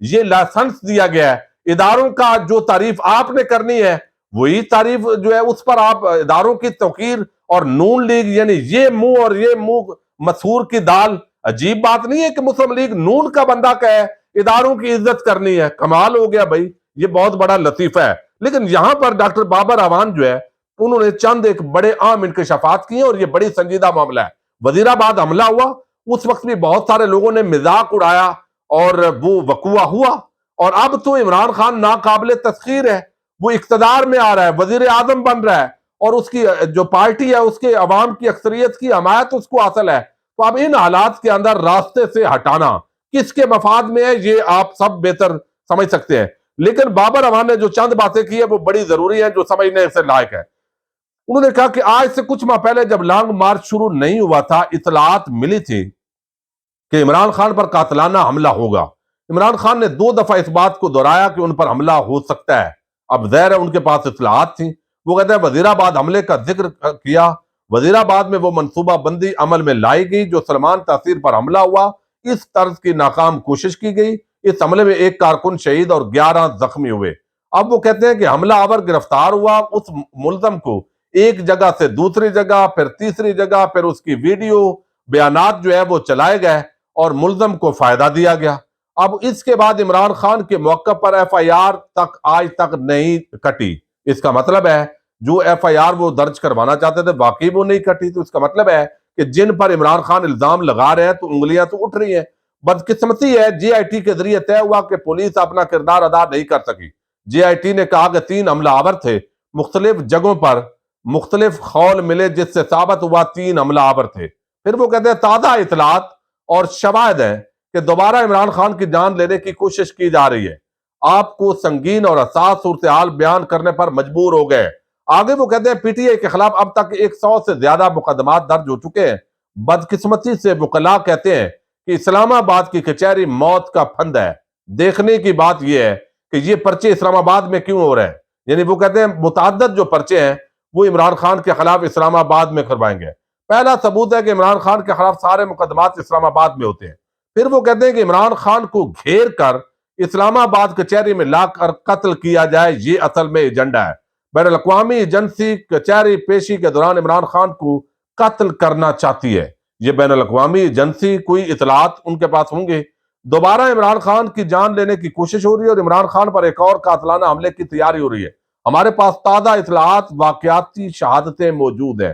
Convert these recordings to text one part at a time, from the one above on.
یہ لائسنس دیا گیا ہے، اداروں کا جو تعریف آپ نے کرنی ہے وہی تعریف جو ہے اس پر آپ اداروں کی توقیر، اور نون لیگ یعنی یہ منہ اور یہ منہ مسحور کی دال، عجیب بات نہیں ہے کہ مسلم لیگ نون کا بندہ کہے اداروں کی عزت کرنی ہے، کمال ہو گیا بھائی، یہ بہت بڑا لطیفہ ہے۔ لیکن یہاں پر ڈاکٹر بابر اعوان جو ہے انہوں نے چند ایک بڑے عام انکشافات کیے، اور یہ بڑی سنجیدہ معاملہ ہے۔ وزیر آباد حملہ ہوا، اس وقت بھی بہت سارے لوگوں نے مذاق اڑایا اور وہ وقوع ہوا، اور اب تو عمران خان ناقابل تسخیر ہے، وہ اقتدار میں آ رہا ہے، وزیر اعظم بن رہا ہے، اور اس کی جو پارٹی ہے اس کے عوام کی اکثریت کی حمایت اس کو حاصل ہے۔ تو اب ان حالات کے اندر راستے سے ہٹانا کس کے مفاد میں ہے یہ آپ سب بہتر سمجھ سکتے ہیں، لیکن بابر اعوان نے جو چند باتیں کی ہیں وہ بڑی ضروری ہیں، جو سمجھنے سے لائق ہے۔ انہوں نے کہا کہ آج سے کچھ ماہ پہلے جب لانگ مارچ شروع نہیں ہوا تھا، اطلاعات ملی تھی کہ عمران خان پر قاتلانہ حملہ ہوگا۔ عمران خان نے 2 دفعہ اس بات کو دہرایا کہ ان پر حملہ ہو سکتا ہے۔ اب ظاہر ہے ان کے پاس اطلاعات تھیں، وہ کہتے ہیں وزیر آباد حملے کا ذکر کیا، وزیر آباد میں وہ منصوبہ بندی عمل میں لائی گئی جو سلمان تحصیل پر حملہ ہوا، اس طرز کی ناکام کوشش کی گئی، اس حملے میں 1 کارکن شہید اور 11 زخمی ہوئے۔ اب وہ کہتے ہیں کہ حملہ آور گرفتار ہوا، اس ملزم کو ایک جگہ سے دوسری جگہ، پھر تیسری جگہ، پھر اس کی ویڈیو بیانات جو ہے وہ چلائے گئے اور ملزم کو فائدہ دیا گیا۔ اب اس کے بعد عمران خان کے موقع پر ایف آئی آر تک آج تک نہیں کٹی، اس کا مطلب ہے جو ایف آئی آر وہ درج کروانا چاہتے تھے واقعی وہ نہیں کٹی، تو اس کا مطلب ہے کہ جن پر عمران خان الزام لگا رہے ہیں تو انگلیاں تو اٹھ رہی ہیں۔ بدقسمتی ہے جے آئی ٹی کے ذریعے طے ہوا کہ پولیس اپنا کردار ادا نہیں کر سکی۔ جے آئی ٹی نے کہا کہ 3 حملہ آور تھے، مختلف جگہوں پر مختلف خول ملے جس سے ثابت ہوا 3 حملہ آور تھے۔ پھر وہ کہتے ہیں تازہ اطلاعات اور شواہد ہیں کہ دوبارہ عمران خان کی جان لینے کی کوشش کی جا رہی ہے، آپ کو سنگین اور حساس صورتحال بیان کرنے پر مجبور ہو گئے۔ آگے وہ کہتے ہیں پی ٹی آئی کے خلاف اب تک 100 سے زیادہ مقدمات درج ہو چکے ہیں۔ بدقسمتی سے وکلاء کہتے ہیں کہ اسلام آباد کی کچہری موت کا پھند ہے۔ دیکھنے کی بات یہ ہے کہ یہ پرچے اسلام آباد میں کیوں ہو رہے ہیں، یعنی وہ کہتے ہیں متعدد جو پرچے ہیں وہ عمران خان کے خلاف اسلام آباد میں کروائیں گے۔ پہلا ثبوت ہے کہ عمران خان کے خلاف سارے مقدمات اسلام آباد میں ہوتے ہیں۔ پھر وہ کہتے ہیں کہ عمران خان کو گھیر کر اسلام آباد کچہری میں لا کر قتل کیا جائے، یہ اصل میں ایجنڈا ہے۔ بین الاقوامی ایجنسی کچہری پیشی کے دوران عمران خان کو قتل کرنا چاہتی ہے۔ یہ بین الاقوامی ایجنسی کوئی اطلاعات ان کے پاس ہوں گے۔ دوبارہ عمران خان کی جان لینے کی کوشش ہو رہی ہے اور عمران خان پر ایک اور قاتلانہ حملے کی تیاری ہو رہی ہے۔ ہمارے پاس تازہ اطلاعات، واقعاتی شہادتیں موجود ہیں۔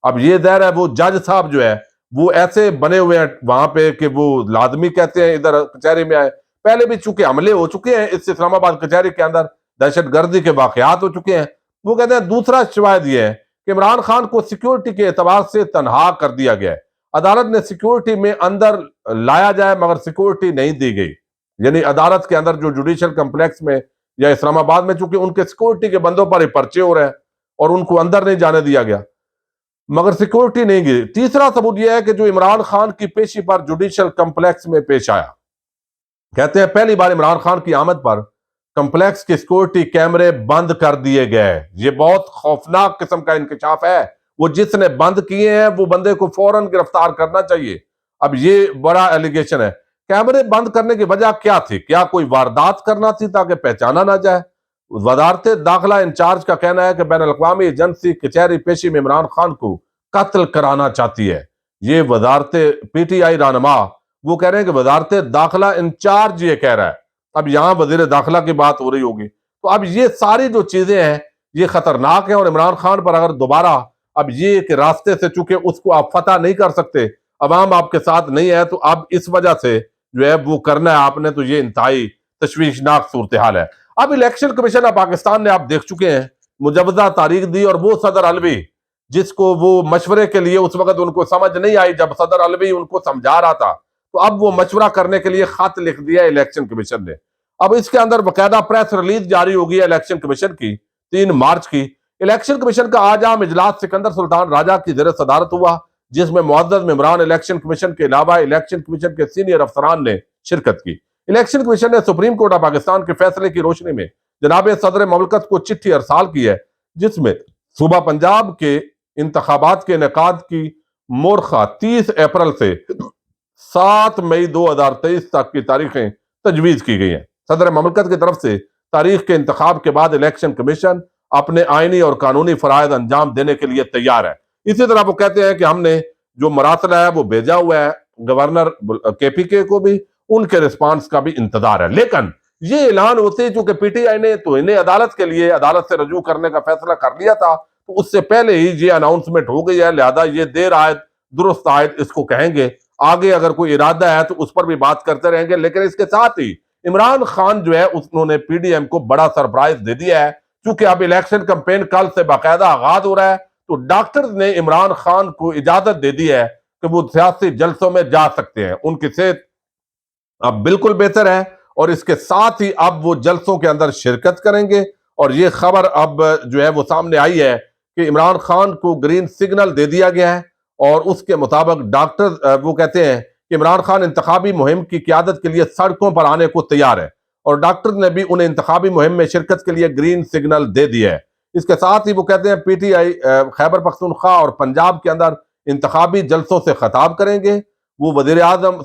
اب یہ ظاہر ہے وہ جج صاحب جو ہے وہ ایسے بنے ہوئے ہیں وہاں پہ کہ وہ لازمی کہتے ہیں ادھر کچہری میں آئے۔ پہلے بھی چونکہ حملے ہو چکے ہیں اس اسلام آباد کچہری کے اندر، دہشت گردی کے واقعات ہو چکے ہیں۔ وہ کہتے ہیں دوسرا شواہد یہ ہے کہ عمران خان کو سیکیورٹی کے اعتبار سے تنہا کر دیا گیا ہے۔ عدالت نے سیکیورٹی میں اندر لایا جائے مگر سیکیورٹی نہیں دی گئی، یعنی عدالت کے اندر جو جوڈیشل کمپلیکس میں یا اسلام آباد میں چونکہ ان کے سیکیورٹی کے بندوں پر ہی پرچے ہو رہے ہیں اور ان کو اندر نہیں جانے دیا گیا مگر سیکیورٹی نہیں گئی۔ تیسرا ثبوت یہ ہے کہ جو عمران خان کی پیشی پر جوڈیشل کمپلیکس میں پیش آیا، کہتے ہیں پہلی بار عمران خان کی آمد پر کمپلیکس کے سیکیورٹی کیمرے بند کر دیے گئے۔ یہ بہت خوفناک قسم کا انکشاف ہے، وہ جس نے بند کیے ہیں وہ بندے کو فوراً گرفتار کرنا چاہیے۔ اب یہ بڑا ایلیگیشن ہے۔ کیمرے بند کرنے کی وجہ کیا تھی؟ کیا کوئی واردات کرنا تھی تاکہ پہچانا نہ جائے؟ وزارت داخلہ انچارج کا کہنا ہے کہ بین الاقوامی ایجنسی کچہری پیشی میں عمران خان کو قتل کرانا چاہتی ہے۔ یہ وزارت پی ٹی آئی رہنما وہ کہہ رہے ہیں کہ وزارت داخلہ انچارج یہ کہہ رہا ہے۔ اب یہاں وزیر داخلہ کی بات ہو رہی ہوگی، تو اب یہ ساری جو چیزیں ہیں یہ خطرناک ہیں، اور عمران خان پر اگر دوبارہ اب یہ کہ راستے سے چونکہ اس کو آپ فتح نہیں کر سکتے، عوام آپ کے ساتھ نہیں ہے، تو اب اس وجہ سے جو ہے وہ کرنا ہے آپ نے، تو یہ انتہائی تشویشناک صورتحال ہے۔ اب الیکشن کمیشن آف پاکستان نے آپ دیکھ چکے ہیں مجوزہ تاریخ دی، اور وہ صدر علوی جس کو وہ مشورے کے لیے اس وقت ان کو سمجھ نہیں آئی جب صدر علوی ان کو سمجھا رہا تھا، تو اب وہ مشورہ کرنے کے لیے خط لکھ دیا الیکشن کمیشن نے۔ اب اس کے اندر باقاعدہ پریس ریلیز جاری ہوگی الیکشن کمیشن کی 3 مارچ کی۔ الیکشن کمیشن کا آج عام اجلاس سکندر سلطان راجہ کی زیر صدارت ہوا، جس میں معزز ممبران الیکشن کمیشن کے علاوہ الیکشن کمیشن کے سینئر افسران نے شرکت کی۔ الیکشن کمیشن نے سپریم کورٹ آف پاکستان کے فیصلے کی روشنی میں جناب صدر مملکت کو چٹھی ارسال کی ہے، جس میں صوبہ پنجاب کے انتخابات کے انعقاد کی مورخہ 30 اپریل سے 7 مئی 2023 تک کی تاریخیں تجویز کی گئی ہیں۔ صدر مملکت کی طرف سے تاریخ کے انتخاب کے بعد الیکشن کمیشن اپنے آئینی اور قانونی فرائض انجام دینے کے لیے تیار ہے۔ اسی طرح وہ کہتے ہیں کہ ہم نے جو مراسلہ ہے وہ بھیجا ہوا ہے گورنر KPK کو بھی، ان کے رسپانس کا بھی انتظار ہے۔ لیکن یہ اعلان ہوتے ہی چونکہ PTI نے تو انہیں عدالت کے لیے عدالت سے رجوع کرنے کا فیصلہ کر لیا تھا، تو اس سے پہلے ہی یہ اناؤنسمنٹ ہو گئی ہے، لہذا یہ دیر آئد درست آئد اس کو کہیں گے۔ آگے اگر کوئی ارادہ ہے تو اس پر بھی بات کرتے رہیں گے، لیکن اس کے ساتھ ہی عمران خان جو ہے انہوں نے PDM کو بڑا سرپرائز دے دیا ہے، چونکہ اب الیکشن کمپین کل سے باقاعدہ آغاز ہو رہا ہے، تو ڈاکٹرز نے عمران خان کو اجازت دے دی ہے کہ وہ سیاسی جلسوں میں جا سکتے ہیں۔ ان کی صحت اب بالکل بہتر ہے اور اس کے ساتھ ہی اب وہ جلسوں کے اندر شرکت کریں گے، اور یہ خبر اب جو ہے وہ سامنے آئی ہے کہ عمران خان کو گرین سگنل دے دیا گیا ہے، اور اس کے مطابق ڈاکٹر وہ کہتے ہیں کہ عمران خان انتخابی مہم کی قیادت کے لیے سڑکوں پر آنے کو تیار ہے، اور ڈاکٹر نے بھی انہیں انتخابی مہم میں شرکت کے لیے گرین سگنل دے دیا ہے۔ اس کے ساتھ ہی وہ کہتے ہیں PTI خیبر پختونخوا اور پنجاب کے اندر انتخابی جلسوں سے خطاب کریں گے، وہ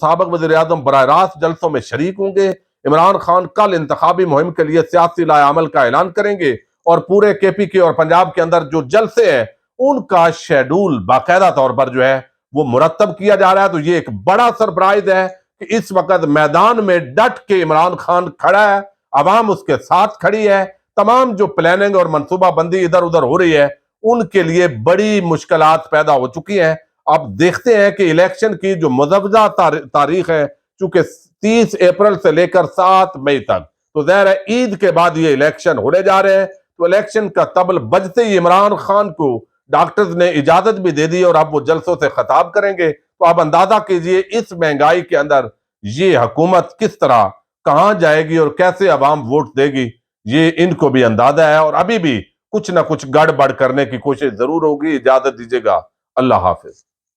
سابق وزیر اعظم براہ راست جلسوں میں شریک ہوں گے۔ عمران خان کل انتخابی مہم کے لیے سیاسی لائحہ عمل کا اعلان کریں گے، اور پورے KPK اور پنجاب کے اندر جو جلسے ہیں ان کا شیڈول باقاعدہ طور پر جو ہے وہ مرتب کیا جا رہا ہے۔ تو یہ ایک بڑا سرپرائز ہے کہ اس وقت میدان میں ڈٹ کے عمران خان کھڑا ہے، عوام اس کے ساتھ کھڑی ہے، تمام جو پلاننگ اور منصوبہ بندی ادھر ادھر ہو رہی ہے ان کے لیے بڑی مشکلات پیدا ہو چکی ہیں۔ اب دیکھتے ہیں کہ الیکشن کی جو مزوجہ تاریخ ہے، چونکہ 30 اپریل سے لے کر 7 مئی تک، تو ظاہر ہے عید کے بعد یہ الیکشن ہونے جا رہے ہیں، تو الیکشن کا طبل بجتے ہی عمران خان کو ڈاکٹرز نے اجازت بھی دے دی اور اب وہ جلسوں سے خطاب کریں گے۔ تو اب اندازہ کیجئے اس مہنگائی کے اندر یہ حکومت کس طرح کہاں جائے گی اور کیسے عوام ووٹ دے گی، یہ ان کو بھی اندازہ ہے، اور ابھی بھی کچھ نہ کچھ گڑبڑ کرنے کی کوشش ضرور ہوگی۔ اجازت دیجیے گا، اللہ حافظ۔